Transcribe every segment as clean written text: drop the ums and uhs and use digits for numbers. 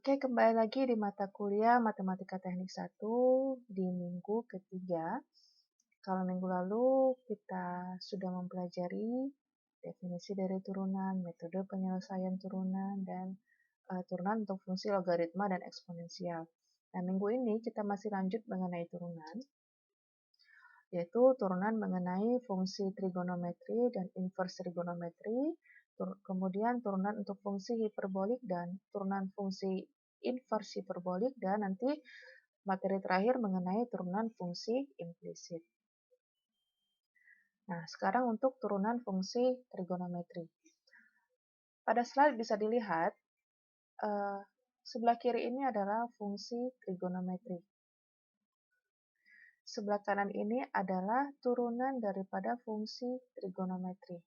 Oke, kembali lagi di mata kuliah Matematika Teknik 1 di minggu ketiga. Kalau minggu lalu kita sudah mempelajari definisi dari turunan, metode penyelesaian turunan, dan turunan untuk fungsi logaritma dan eksponensial. Nah, minggu ini kita masih lanjut mengenai turunan, yaitu turunan mengenai fungsi trigonometri dan inverse trigonometri, kemudian turunan untuk fungsi hiperbolik dan turunan fungsi inverse hiperbolik, dan nanti materi terakhir mengenai turunan fungsi implisit. Nah, sekarang untuk turunan fungsi trigonometri. Pada slide bisa dilihat, sebelah kiri ini adalah fungsi trigonometri. Sebelah kanan ini adalah turunan daripada fungsi trigonometri.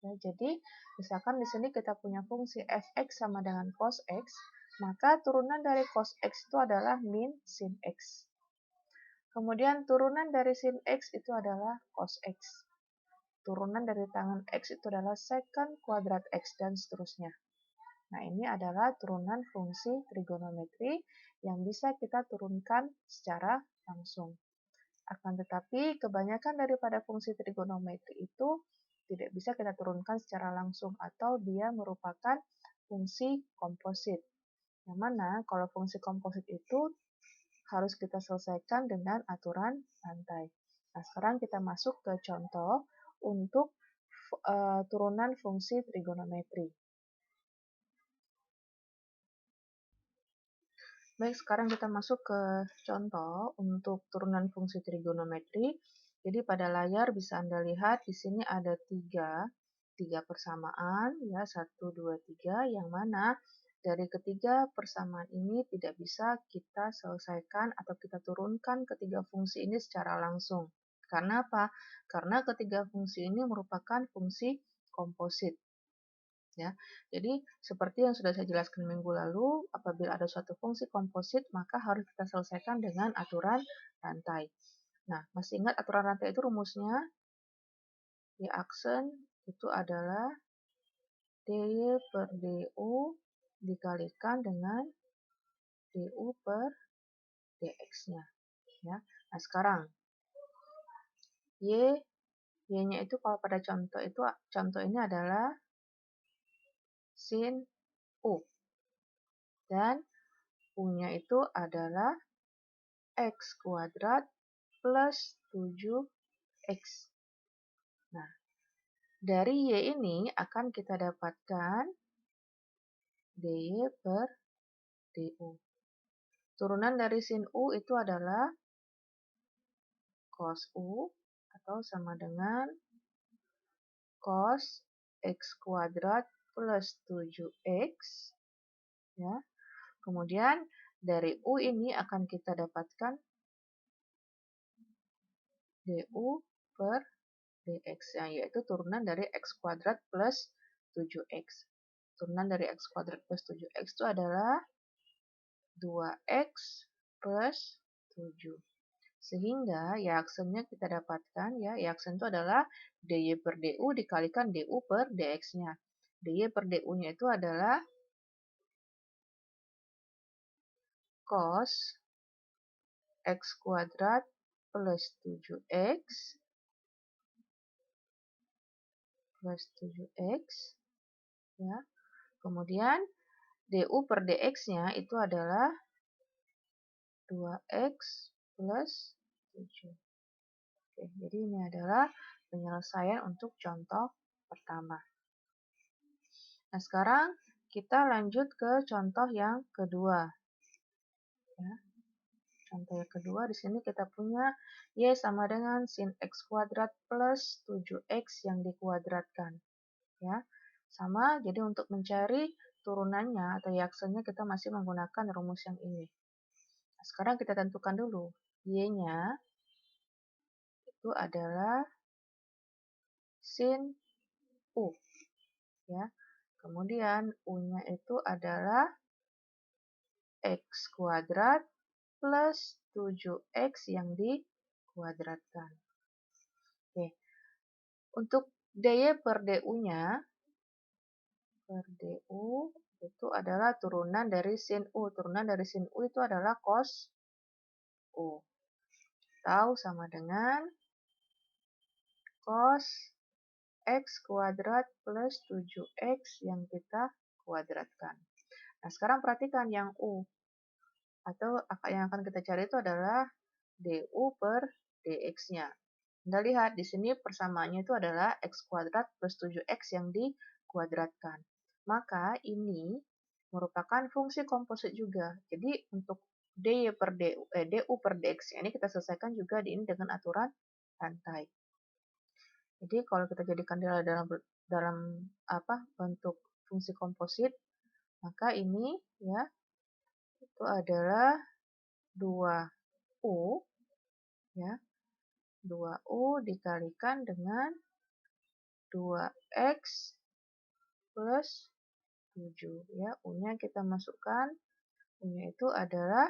Ya, jadi, misalkan di sini kita punya fungsi f(x) sama dengan cos x, maka turunan dari cos x itu adalah min sin x. Kemudian turunan dari sin x itu adalah cos x. Turunan dari tangan x itu adalah secant kuadrat x, dan seterusnya. Nah, ini adalah turunan fungsi trigonometri yang bisa kita turunkan secara langsung. Akan tetapi, kebanyakan daripada fungsi trigonometri itu tidak bisa kita turunkan secara langsung, atau dia merupakan fungsi komposit. Yang mana kalau fungsi komposit itu harus kita selesaikan dengan aturan rantai. Nah, sekarang kita masuk ke contoh untuk turunan fungsi trigonometri. Baik, sekarang kita masuk ke contoh untuk turunan fungsi trigonometri. Jadi pada layar bisa Anda lihat di sini ada tiga persamaan, ya 1, 2, 3, yang mana dari ketiga persamaan ini tidak bisa kita selesaikan atau kita turunkan ketiga fungsi ini secara langsung. Karena apa? Karena ketiga fungsi ini merupakan fungsi komposit. Ya, jadi seperti yang sudah saya jelaskan minggu lalu, apabila ada suatu fungsi komposit, maka harus kita selesaikan dengan aturan rantai. Nah, masih ingat aturan rantai itu rumusnya? Y aksen itu adalah dy per du dikalikan dengan du per dx-nya. Ya. Nah, sekarang y-nya itu kalau pada contoh ini adalah sin u. Dan u-nya itu adalah x kuadrat plus 7x. Nah, dari y ini akan kita dapatkan dy per du. Turunan dari sin u itu adalah cos u, atau sama dengan cos x kuadrat plus 7x. Ya. Kemudian dari u ini akan kita dapatkan du per dx, yaitu turunan dari x kuadrat plus 7x. Turunan dari x kuadrat plus 7x itu adalah 2x plus 7. Sehingga ya aksennya kita dapatkan, ya aksen itu adalah dy per du dikalikan du per dx-nya. dy per du-nya itu adalah cos x kuadrat plus 7x plus 7x, ya. Kemudian du per dx-nya itu adalah 2x plus 7. Oke, jadi ini adalah penyelesaian untuk contoh pertama. Nah, sekarang kita lanjut ke contoh yang kedua. Ya. Contoh yang kedua, di sini kita punya y sama dengan sin x kuadrat plus 7x yang dikuadratkan. Ya. Sama, jadi untuk mencari turunannya atau y-aksennya kita masih menggunakan rumus yang ini. Nah, sekarang kita tentukan dulu. Y-nya itu adalah sin u. Ya. Kemudian u-nya itu adalah x kuadrat plus 7x yang dikuadratkan. Oke. Untuk dy per du-nya, itu adalah turunan dari sin U. Turunan dari sin U itu adalah cos U. Atau sama dengan cos X kuadrat plus 7X yang kita kuadratkan. Nah, sekarang perhatikan yang U. Atau yang akan kita cari itu adalah DU per DX-nya. Anda lihat di sini persamaannya itu adalah X kuadrat plus 7X yang dikuadratkan. Maka ini merupakan fungsi komposit juga. Jadi untuk DU per DX ini kita selesaikan juga ini dengan aturan rantai. Jadi kalau kita jadikan dalam bentuk fungsi komposit, maka ini ya itu adalah 2U ya. 2U dikalikan dengan 2X plus 7 ya. U-nya kita masukkan. U-nya itu adalah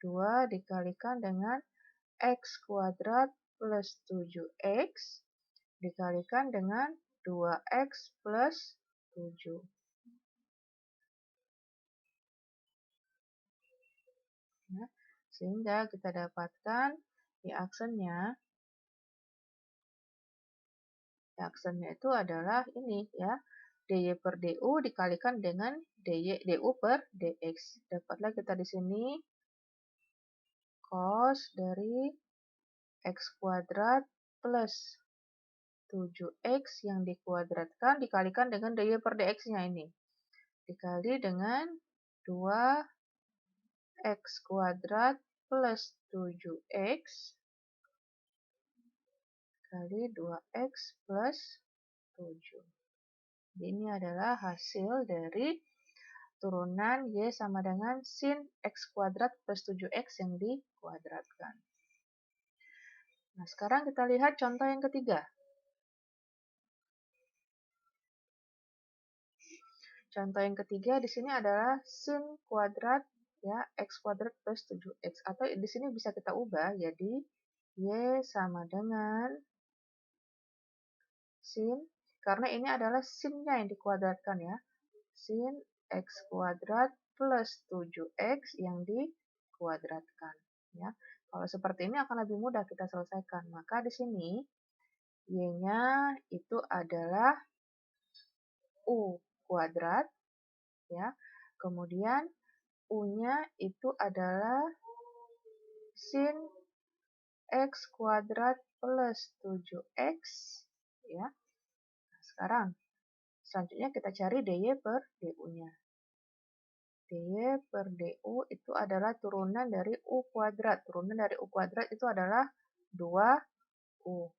2 dikalikan dengan X kuadrat plus 7X dikalikan dengan 2X plus 7. Ya, sehingga kita dapatkan aksennya itu adalah ini ya, dy per du dikalikan dengan du per dx. Dapatlah kita di sini cos dari x kuadrat plus 7x yang dikuadratkan dikalikan dengan dy per dx-nya ini. Dikali dengan 2x kuadrat plus 7x kali 2x plus 7. Ini adalah hasil dari turunan Y sama dengan sin X kuadrat plus 7X yang dikuadratkan. Nah, sekarang kita lihat contoh yang ketiga. Contoh yang ketiga di sini adalah sin kuadrat ya X kuadrat plus 7X. Atau di sini bisa kita ubah jadi Y sama dengan sin, karena ini adalah sinnya yang dikuadratkan ya. Sin X kuadrat plus 7X yang dikuadratkan. Ya. Kalau seperti ini akan lebih mudah kita selesaikan. Maka di sini Y-nya itu adalah U kuadrat. Ya. Kemudian U-nya itu adalah sin X kuadrat plus 7X. Ya. Nah, sekarang selanjutnya kita cari dy per du-nya. dy per du itu adalah turunan dari u kuadrat. Turunan dari u kuadrat itu adalah 2u.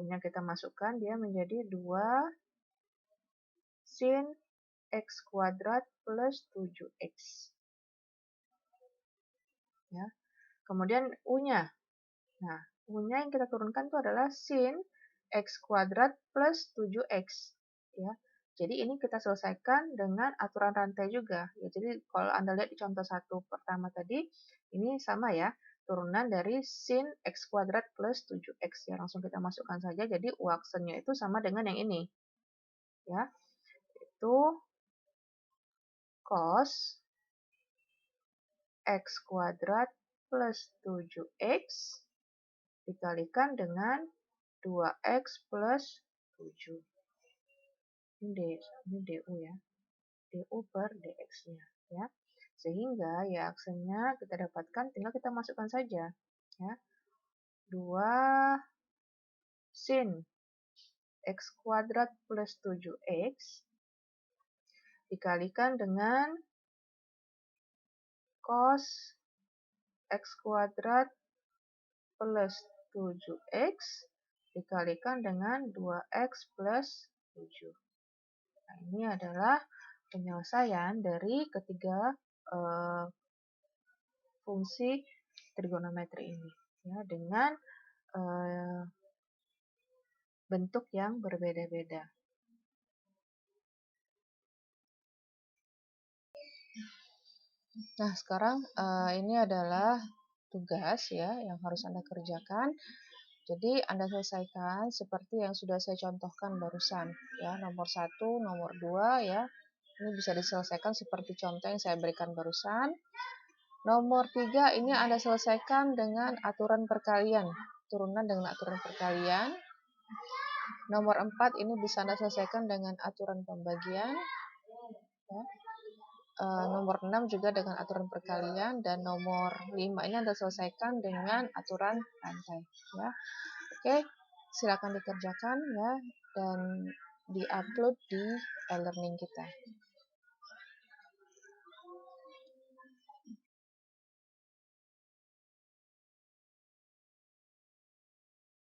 U-nya kita masukkan, dia menjadi 2 sin x kuadrat plus 7x. Ya. Kemudian u-nya. Nah, u-nya yang kita turunkan itu adalah sin x kuadrat plus 7x. Ya. Jadi ini kita selesaikan dengan aturan rantai juga. Ya, jadi kalau Anda lihat di contoh 1 pertama tadi, ini sama ya, turunan dari sin x kuadrat plus 7x. Ya, langsung kita masukkan saja, jadi U aksennya itu sama dengan yang ini. Ya, itu cos x kuadrat plus 7x dikalikan dengan 2x plus 7. Ini du ya. du per dx-nya ya. Sehingga ya aksennya kita dapatkan tinggal kita masukkan saja ya. 2 sin x kuadrat plus 7x dikalikan dengan cos x kuadrat plus 7x dikalikan dengan 2x plus 7. Nah, ini adalah penyelesaian dari ketiga fungsi trigonometri ini ya, dengan bentuk yang berbeda-beda. Nah, sekarang ini adalah tugas ya yang harus Anda kerjakan. Jadi Anda selesaikan seperti yang sudah saya contohkan barusan ya, nomor 1, nomor 2 ya, Ini bisa diselesaikan seperti contoh yang saya berikan barusan. Nomor 3 ini Anda selesaikan dengan aturan perkalian, turunan dengan aturan perkalian. Nomor 4 ini bisa Anda selesaikan dengan aturan pembagian. Ya. Nomor 6 juga dengan aturan perkalian, dan nomor 5 ini Anda selesaikan dengan aturan rantai. Ya. Oke, silakan dikerjakan ya, dan diupload di e-learning kita.